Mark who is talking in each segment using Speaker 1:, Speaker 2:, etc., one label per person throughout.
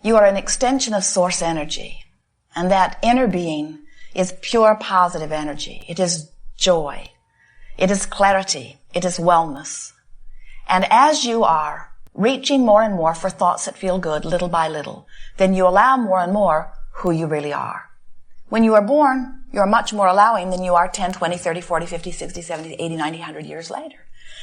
Speaker 1: You are an extension of source energy. And that inner being is pure positive energy. It is joy. It is clarity. It is wellness. And as you are reaching more and more for thoughts that feel good little by little, then you allow more and more who you really are. When you are born, you are much more allowing than you are 10, 20, 30, 40, 50, 60, 70, 80, 90, 100 years later.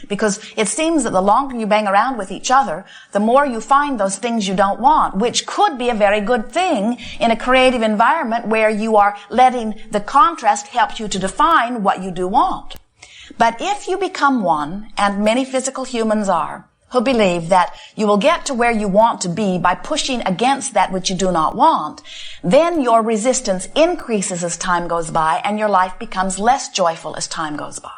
Speaker 1: Because it seems that the longer you bang around with each other, the more you find those things you don't want, which could be a very good thing in a creative environment where you are letting the contrast help you to define what you do want. But if you become one, and many physical humans are, who believe that you will get to where you want to be by pushing against that which you do not want, then your resistance increases as time goes by and your life becomes less joyful as time goes by.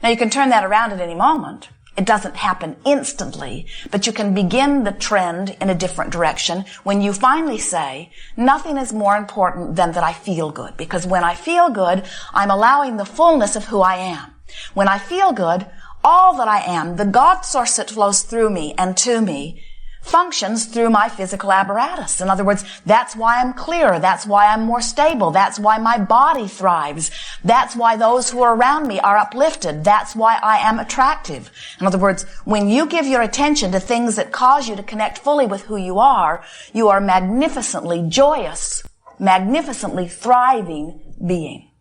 Speaker 1: Now you can turn that around at any moment. It doesn't happen instantly, but you can begin the trend in a different direction when you finally say, nothing is more important than that I feel good, because when I feel good, I'm allowing the fullness of who I am. When I feel good, all that I am, the God source that flows through me and to me, functions through my physical apparatus. In other words, that's why I'm clearer. That's why I'm more stable. That's why my body thrives. That's why those who are around me are uplifted. That's why I am attractive. In other words, when you give your attention to things that cause you to connect fully with who you are magnificently joyous, magnificently thriving being.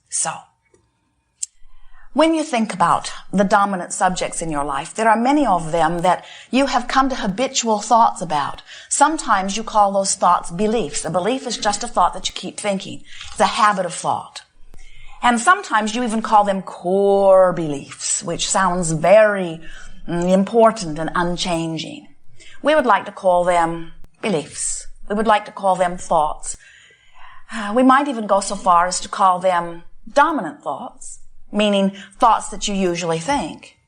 Speaker 1: So, when you think about the dominant subjects in your life, there are many of them that you have come to habitual thoughts about. Sometimes you call those thoughts beliefs. A belief is just a thought that you keep thinking. It's a habit of thought. And sometimes you even call them core beliefs, which sounds very important and unchanging. We would like to call them beliefs. We would like to call them thoughts. We might even go so far as to call them dominant thoughts, meaning thoughts that you usually think.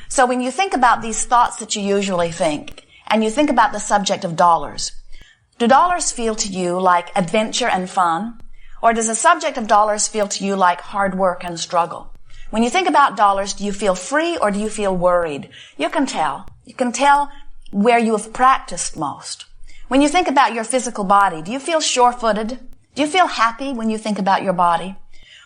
Speaker 1: So when you think about these thoughts that you usually think, and you think about the subject of dollars, do dollars feel to you like adventure and fun? Or does the subject of dollars feel to you like hard work and struggle? When you think about dollars, do you feel free or do you feel worried? You can tell. You can tell where you have practiced most. When you think about your physical body, do you feel sure-footed? Do you feel happy when you think about your body?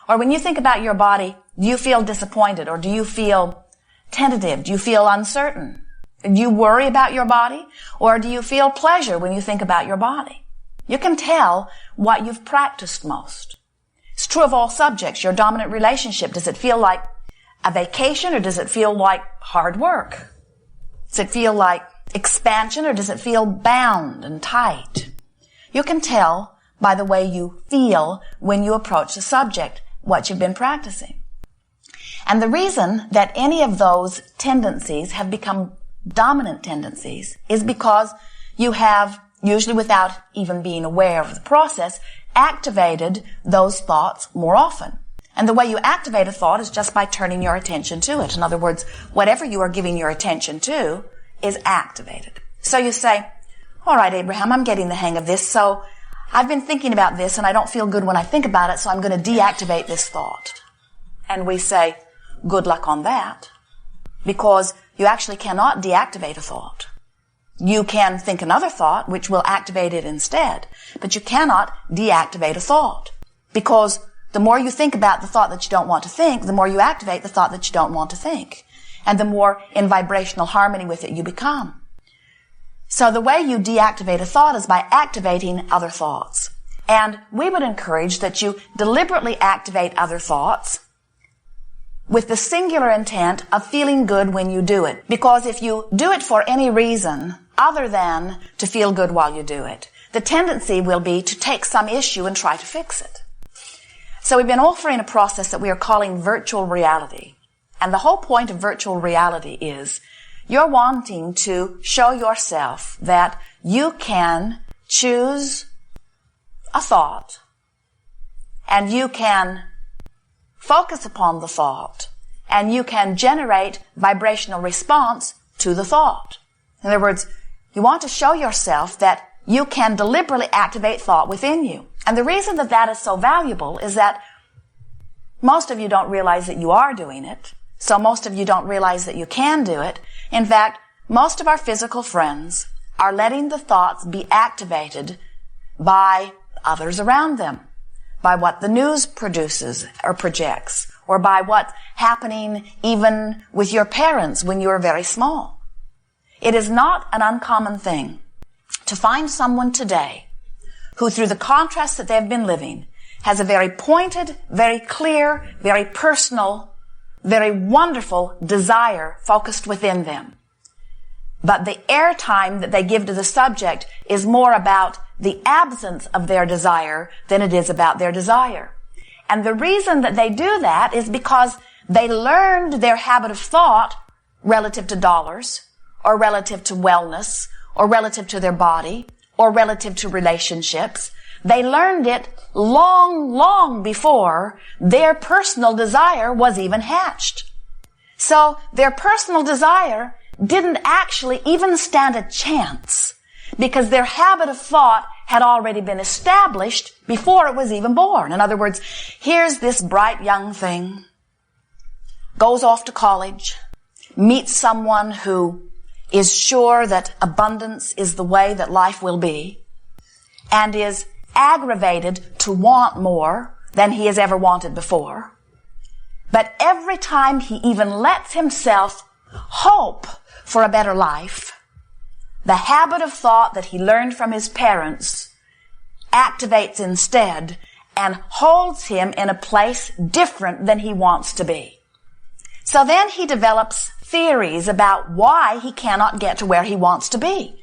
Speaker 1: Or when you think about your body, do you feel disappointed or do you feel tentative? Do you feel uncertain? Do you worry about your body or do you feel pleasure when you think about your body? You can tell what you've practiced most. It's true of all subjects. Your dominant relationship, does it feel like a vacation or does it feel like hard work? Does it feel like expansion or does it feel bound and tight? You can tell by the way you feel when you approach the subject what you've been practicing. And the reason that any of those tendencies have become dominant tendencies is because you have, usually without even being aware of the process, activated those thoughts more often. And the way you activate a thought is just by turning your attention to it. In other words, whatever you are giving your attention to is activated. So you say, all right, Abraham, I'm getting the hang of this, so I've been thinking about this and I don't feel good when I think about it, so I'm going to deactivate this thought. And we say, good luck on that, because you actually cannot deactivate a thought. You can think another thought, which will activate it instead, but you cannot deactivate a thought, because the more you think about the thought that you don't want to think, the more you activate the thought that you don't want to think, and the more in vibrational harmony with it you become. So the way you deactivate a thought is by activating other thoughts. And we would encourage that you deliberately activate other thoughts with the singular intent of feeling good when you do it. Because if you do it for any reason other than to feel good while you do it, the tendency will be to take some issue and try to fix it. So we've been offering a process that we are calling virtual reality. And the whole point of virtual reality is you're wanting to show yourself that you can choose a thought and you can focus upon the thought and you can generate vibrational response to the thought. In other words, you want to show yourself that you can deliberately activate thought within you. And the reason that that is so valuable is that most of you don't realize that you are doing it. So most of you don't realize that you can do it. In fact, most of our physical friends are letting the thoughts be activated by others around them, by what the news produces or projects, or by what's happening even with your parents when you were very small. It is not an uncommon thing to find someone today who, through the contrast that they've been living, has a very pointed, very clear, very personal, very wonderful desire focused within them. But the airtime that they give to the subject is more about the absence of their desire than it is about their desire. And the reason that they do that is because they learned their habit of thought relative to dollars, or relative to wellness, or relative to their body, or relative to relationships. They learned it long, long before their personal desire was even hatched. So their personal desire didn't actually even stand a chance because their habit of thought had already been established before it was even born. In other words, here's this bright young thing, goes off to college, meets someone who is sure that abundance is the way that life will be, and is aggravated to want more than he has ever wanted before. But every time he even lets himself hope for a better life, the habit of thought that he learned from his parents activates instead and holds him in a place different than he wants to be. So then he develops theories about why he cannot get to where he wants to be.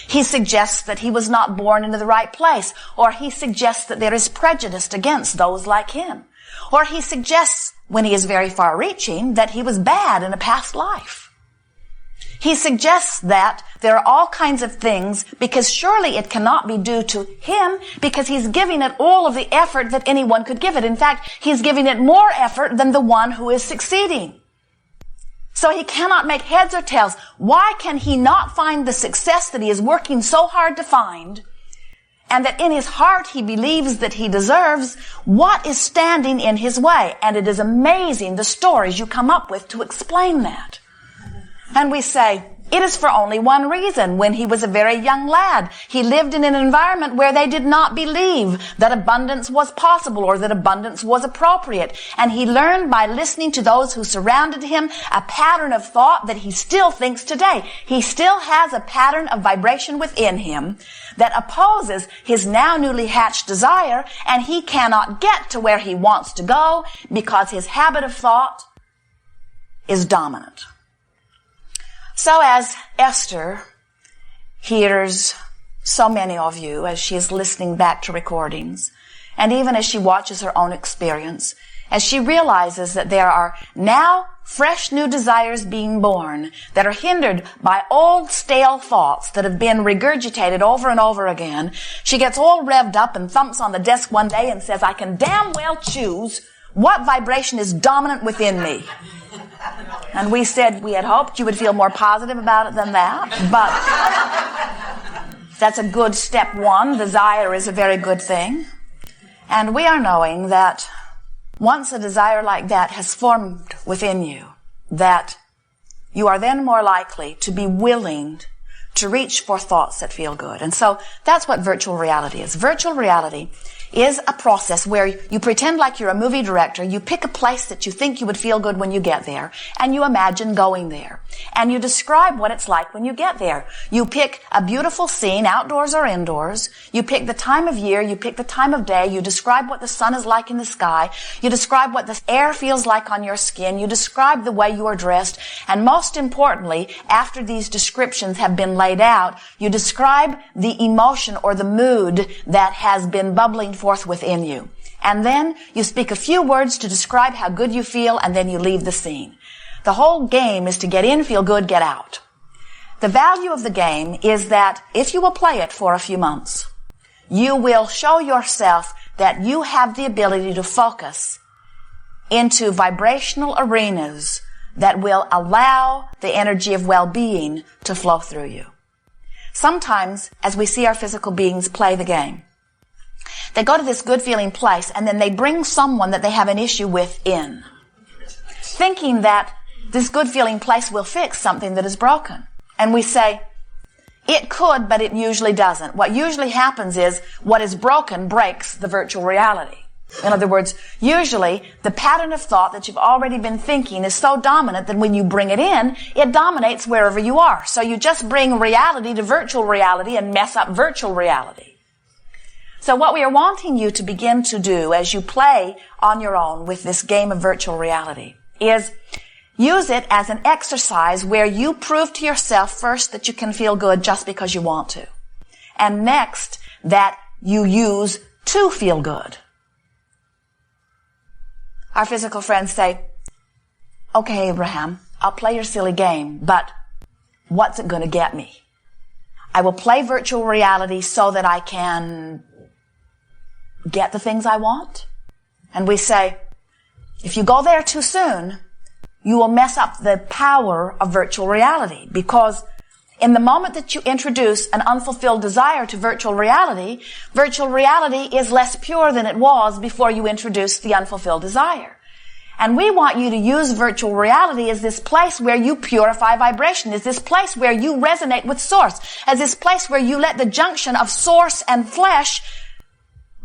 Speaker 1: He suggests that he was not born into the right place, or he suggests that there is prejudice against those like him, or he suggests, when he is very far-reaching, that he was bad in a past life. He suggests that there are all kinds of things because surely it cannot be due to him because he's giving it all of the effort that anyone could give it. In fact, he's giving it more effort than the one who is succeeding. So he cannot make heads or tails. Why can he not find the success that he is working so hard to find, and that in his heart he believes that he deserves? What is standing in his way? And it is amazing the stories you come up with to explain that. And we say, it is for only one reason. When he was a very young lad, he lived in an environment where they did not believe that abundance was possible or that abundance was appropriate. And he learned by listening to those who surrounded him a pattern of thought that he still thinks today. He still has a pattern of vibration within him that opposes his now newly hatched desire, and he cannot get to where he wants to go because his habit of thought is dominant. So as Esther hears so many of you as she is listening back to recordings, and even as she watches her own experience, as she realizes that there are now fresh new desires being born that are hindered by old stale thoughts that have been regurgitated over and over again, she gets all revved up and thumps on the desk one day and says, I can damn well choose what vibration is dominant within me. And we said we had hoped you would feel more positive about it than that, but that's a good step one. Desire is a very good thing. And we are knowing that once a desire like that has formed within you, that you are then more likely to be willing to reach for thoughts that feel good. And so that's what virtual reality is. Virtual reality is a process where you pretend like you're a movie director, you pick a place that you think you would feel good when you get there, and you imagine going there. And you describe what it's like when you get there. You pick a beautiful scene, outdoors or indoors. You pick the time of year, you pick the time of day, you describe what the sun is like in the sky, you describe what the air feels like on your skin, you describe the way you are dressed, and most importantly, after these descriptions have been laid out, you describe the emotion or the mood that has been bubbling forth within you. And then you speak a few words to describe how good you feel, and then you leave the scene. The whole game is to get in, feel good, get out. The value of the game is that if you will play it for a few months, you will show yourself that you have the ability to focus into vibrational arenas that will allow the energy of well-being to flow through you. Sometimes, as we see our physical beings play the game, they go to this good-feeling place, and then they bring someone that they have an issue with in, thinking that this good-feeling place will fix something that is broken. And we say, It could, but it usually doesn't. What usually happens is what is broken breaks the virtual reality. In other words, usually the pattern of thought that you've already been thinking is so dominant that when you bring it in, it dominates wherever you are. So you just bring reality to virtual reality and mess up virtual reality. So what we are wanting you to begin to do as you play on your own with this game of virtual reality is use it as an exercise where you prove to yourself first that you can feel good just because you want to. And next, that you use to feel good. Our physical friends say, okay, Abraham, I'll play your silly game, but what's it going to get me? I will play virtual reality so that I can get the things I want. And we say, if you go there too soon, you will mess up the power of virtual reality, because in the moment that you introduce an unfulfilled desire to virtual reality is less pure than it was before you introduced the unfulfilled desire. And we want you to use virtual reality as this place where you purify vibration, as this place where you resonate with source, as this place where you let the junction of source and flesh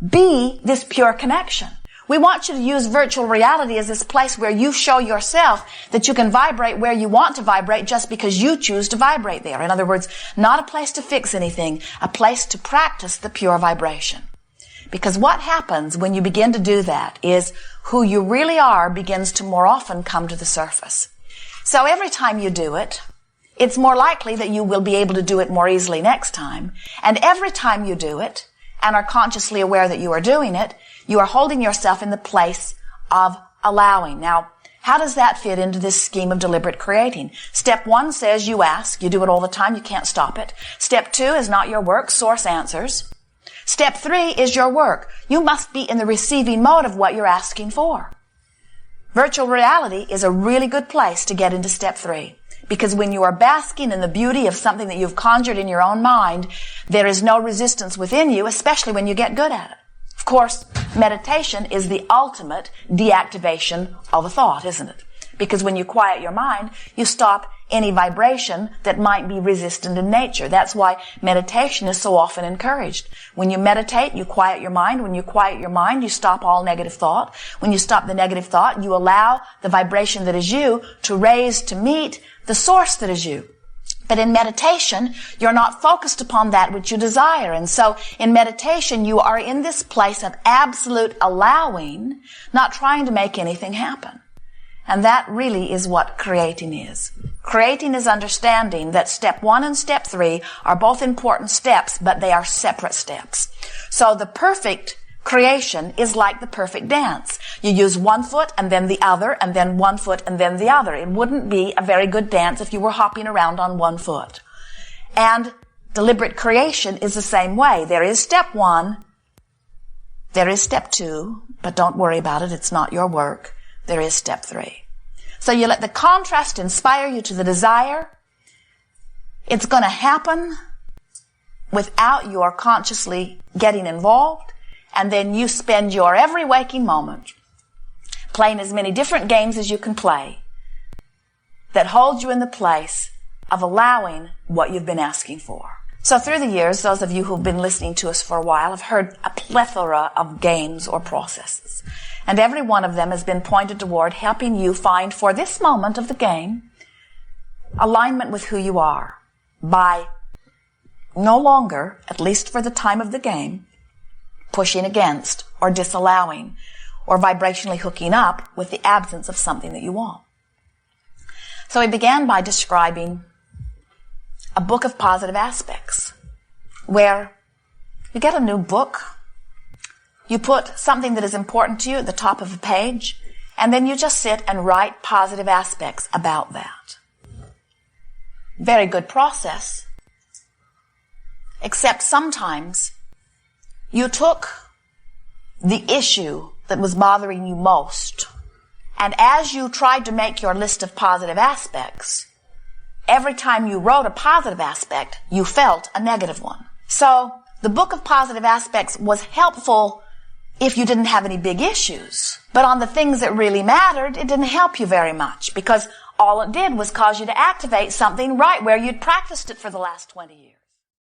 Speaker 1: be this pure connection. We want you to use virtual reality as this place where you show yourself that you can vibrate where you want to vibrate just because you choose to vibrate there. In other words, not a place to fix anything, a place to practice the pure vibration. Because what happens when you begin to do that is who you really are begins to more often come to the surface. So every time you do it, it's more likely that you will be able to do it more easily next time. And every time you do it, and are consciously aware that you are doing it, you are holding yourself in the place of allowing. Now, how does that fit into this scheme of deliberate creating? Step 1 says you ask. You do it all the time. You can't stop it. Step 2 is not your work. Source answers. Step 3 is your work. You must be in the receiving mode of what you're asking for. Virtual reality is a really good place to get into step 3. Because when you are basking in the beauty of something that you've conjured in your own mind, there is no resistance within you, especially when you get good at it. Of course, meditation is the ultimate deactivation of a thought, isn't it? Because when you quiet your mind, you stop any vibration that might be resistant in nature. That's why meditation is so often encouraged. When you meditate, you quiet your mind. When you quiet your mind, you stop all negative thought. When you stop the negative thought, you allow the vibration that is you to raise to meet the source that is you. But in meditation, you're not focused upon that which you desire. And so in meditation, you are in this place of absolute allowing, not trying to make anything happen. And that really is what creating is. Creating is understanding that step 1 and step 3 are both important steps, but they are separate steps. So the perfect creation is like the perfect dance. You use one foot and then the other, and then one foot and then the other. It wouldn't be a very good dance if you were hopping around on one foot. And deliberate creation is the same way. There is step 1, there is step 2, but don't worry about it, it's not your work. There is step 3. So you let the contrast inspire you to the desire. It's going to happen without your consciously getting involved. And then you spend your every waking moment playing as many different games as you can play that hold you in the place of allowing what you've been asking for. So through the years, those of you who've been listening to us for a while have heard a plethora of games or processes. And every one of them has been pointed toward helping you find, for this moment of the game, alignment with who you are by no longer, at least for the time of the game, pushing against or disallowing or vibrationally hooking up with the absence of something that you want. So we began by describing a book of positive aspects where you get a new book, you put something that is important to you at the top of a page, and then you just sit and write positive aspects about that. Very good process, except sometimes you took the issue that was bothering you most, and as you tried to make your list of positive aspects, every time you wrote a positive aspect, you felt a negative one. So the book of positive aspects was helpful if you didn't have any big issues. But on the things that really mattered, it didn't help you very much, because all it did was cause you to activate something right where you'd practiced it for the last 20 years.